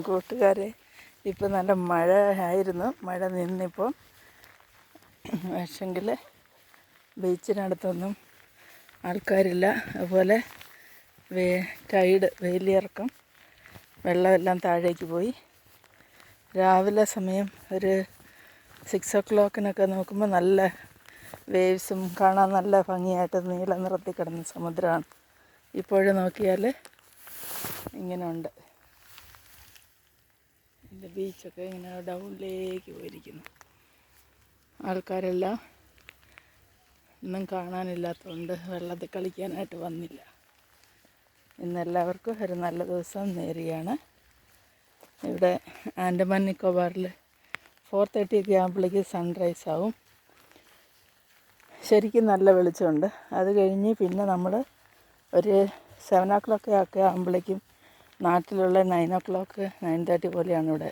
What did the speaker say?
കൂട്ടുകാരെ, ഇപ്പം നല്ല മഴ ആയിരുന്നു. മഴ നിന്നിപ്പോൾ. പക്ഷെങ്കിൽ ബീച്ചിനടുത്തൊന്നും ആൾക്കാരില്ല. അതുപോലെ ടൈഡ്, വേലിയിറക്കം, വെള്ളമെല്ലാം താഴേക്ക് പോയി. രാവിലെ സമയം ഒരു 6 o'clock നോക്കുമ്പോൾ നല്ല വേവ്സും കാണാൻ നല്ല ഭംഗിയായിട്ട് നീല നിറത്തിൽ കിടന്ന സമുദ്രമാണ്. ഇപ്പോഴും നോക്കിയാൽ ഇങ്ങനെ ഉണ്ട്. എൻ്റെ ബീച്ചൊക്കെ ഇങ്ങനെ ഡൗണിലേക്ക് പോയിരിക്കുന്നു. ആൾക്കാരെല്ലാം ഒന്നും കാണാനില്ലാത്തതുകൊണ്ട് വെള്ളത്തിൽ കളിക്കാനായിട്ട് വന്നില്ല. ഇന്നെല്ലാവർക്കും ഒരു നല്ല ദിവസം നേരുകയാണ്. ഇവിടെ ആൻഡമാൻ നിക്കോബാറിൽ 4:30 ആകുമ്പോഴേക്ക് സൺറൈസ് ആവും. ശരിക്കും നല്ല വെളിച്ചമുണ്ട്. അത് കഴിഞ്ഞ് പിന്നെ നമ്മൾ ഒരു 7 o'clock ആകുമ്പോഴേക്കും നാട്ടിലുള്ള 9 o'clock 9:30 പോലെയാണ് ഇവിടെ